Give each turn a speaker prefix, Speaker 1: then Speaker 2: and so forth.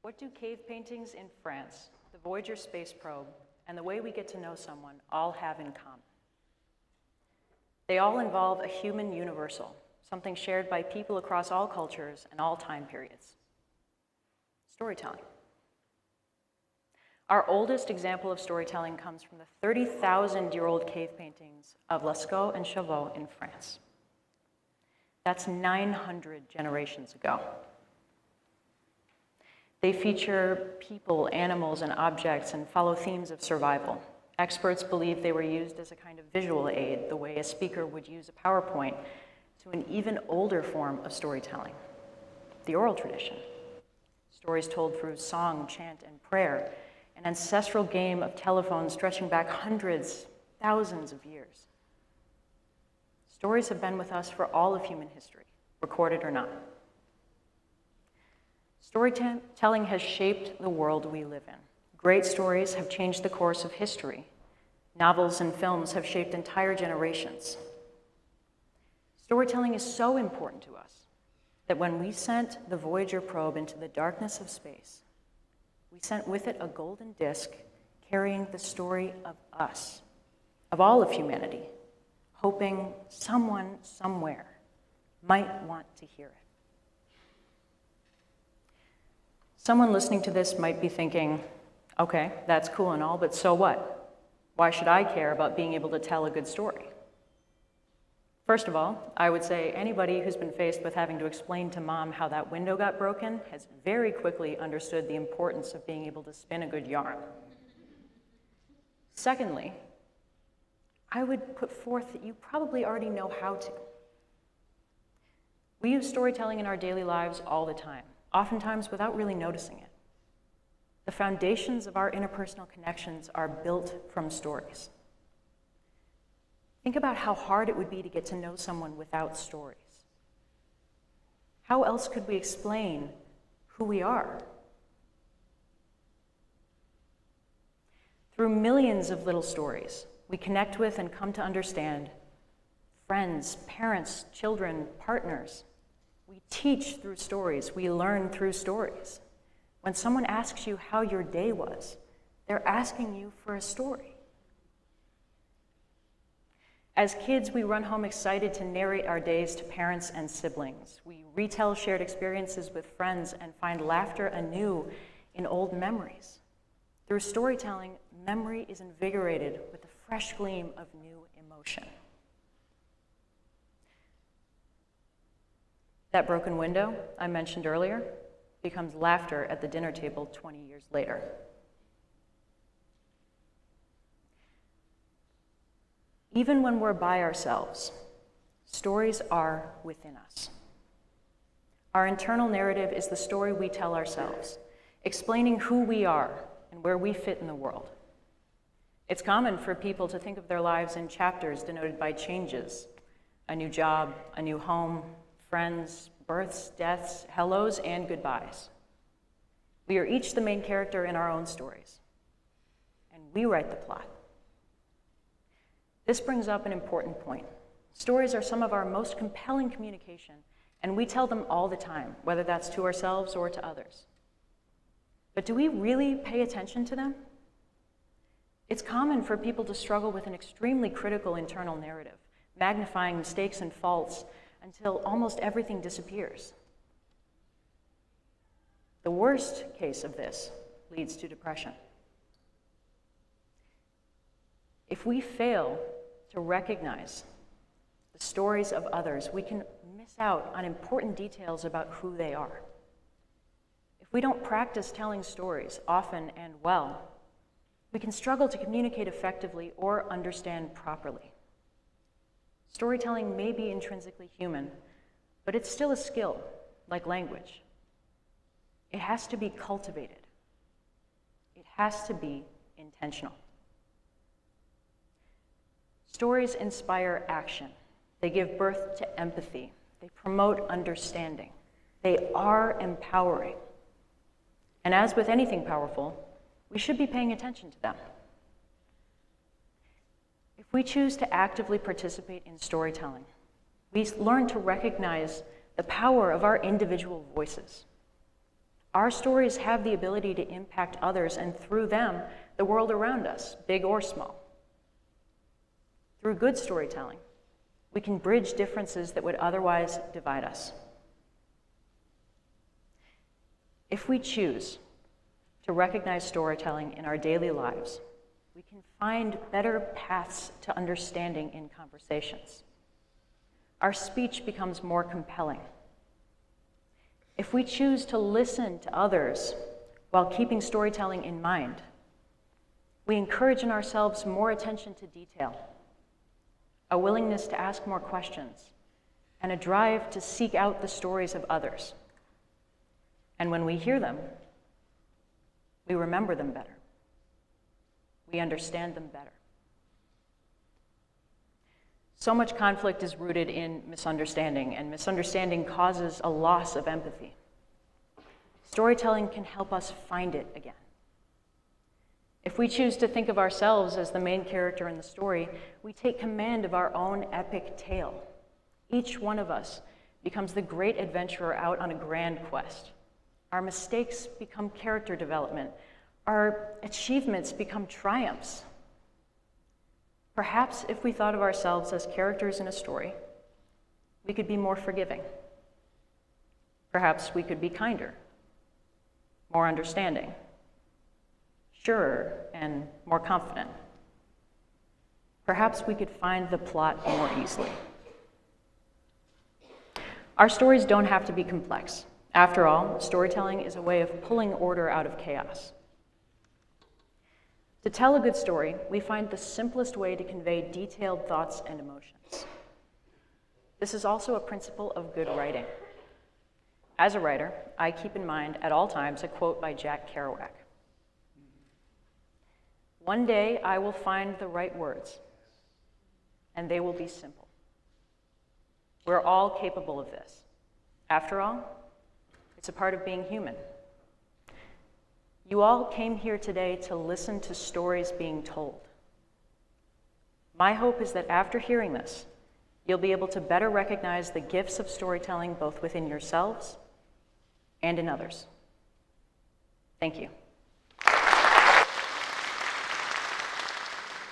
Speaker 1: What do cave paintings in France, the Voyager space probe, and the way we get to know someone all have in common? They all involve a human universal, something shared by people across all cultures and all time periods: storytelling. Our oldest example of storytelling comes from the 30,000-year-old cave paintings of Lascaux and Chauveau in France. That's 900 generations ago. They feature people, animals, and objects and follow themes of survival. Experts believe they were used as a kind of visual aid, the way a speaker would use a PowerPoint, to an even older form of storytelling, the oral tradition. Stories told through song, chant, and prayer, an ancestral game of telephone stretching back hundreds, thousands of years. Stories have been with us for all of human history, recorded or not. Storytelling has shaped the world we live in. Great stories have changed the course of history. Novels and films have shaped entire generations. Storytelling is so important to us that when we sent the Voyager probe into the darkness of space, we sent with it a golden disc carrying the story of us, of all of humanity, hoping someone somewhere might want to hear it. Someone listening to this might be thinking, okay, that's cool and all, but so what? Why should I care about being able to tell a good story? First of all, I would say anybody who's been faced with having to explain to mom how that window got broken has very quickly understood the importance of being able to spin a good yarn. Secondly, I would put forth that you probably already know how to. We use storytelling in our daily lives all the time, oftentimes without really noticing it. The foundations of our interpersonal connections are built from stories. Think about how hard it would be to get to know someone without stories. How else could we explain who we are? Through millions of little stories, we connect with and come to understand friends, parents, children, partners. We teach through stories. We learn through stories. When someone asks you how your day was, they're asking you for a story. As kids, we run home excited to narrate our days to parents and siblings. We retell shared experiences with friends and find laughter anew in old memories. Through storytelling, memory is invigorated with a fresh gleam of new emotion. That broken window I mentioned earlier becomes laughter at the dinner table 20 years later. Even when we're by ourselves, stories are within us. Our internal narrative is the story we tell ourselves, explaining who we are and where we fit in the world. It's common for people to think of their lives in chapters denoted by changes: a new job, a new home, friends, births, deaths, hellos, and goodbyes. We are each the main character in our own stories, and we write the plot. This brings up an important point. Stories are some of our most compelling communication, and we tell them all the time, whether that's to ourselves or to others. But do we really pay attention to them? It's common for people to struggle with an extremely critical internal narrative, magnifying mistakes and faults until almost everything disappears. The worst case of this leads to depression. If we fail to recognize the stories of others, we can miss out on important details about who they are. If we don't practice telling stories often and well, we can struggle to communicate effectively or understand properly. Storytelling may be intrinsically human, but it's still a skill, like language. It has to be cultivated. It has to be intentional. Stories inspire action. They give birth to empathy. They promote understanding. They are empowering. And as with anything powerful, we should be paying attention to them. If we choose to actively participate in storytelling, we learn to recognize the power of our individual voices. Our stories have the ability to impact others and through them, the world around us, big or small. Through good storytelling, we can bridge differences that would otherwise divide us. If we choose to recognize storytelling in our daily lives, we can find better paths to understanding in conversations. Our speech becomes more compelling. If we choose to listen to others while keeping storytelling in mind, we encourage in ourselves more attention to detail, a willingness to ask more questions, and a drive to seek out the stories of others. And when we hear them, we remember them better. We understand them better. So much conflict is rooted in misunderstanding, and misunderstanding causes a loss of empathy. Storytelling can help us find it again. If we choose to think of ourselves as the main character in the story, we take command of our own epic tale. Each one of us becomes the great adventurer out on a grand quest. Our mistakes become character development. Our achievements become triumphs. Perhaps if we thought of ourselves as characters in a story, we could be more forgiving. Perhaps we could be kinder, more understanding, surer, and more confident. Perhaps we could find the plot more easily. Our stories don't have to be complex. After all, storytelling is a way of pulling order out of chaos. To tell a good story, we find the simplest way to convey detailed thoughts and emotions. This is also a principle of good writing. As a writer, I keep in mind at all times a quote by Jack Kerouac. "One day I will find the right words, and they will be simple." We're all capable of this. After all, it's a part of being human. You all came here today to listen to stories being told. My hope is that after hearing this, you'll be able to better recognize the gifts of storytelling both within yourselves and in others. Thank you.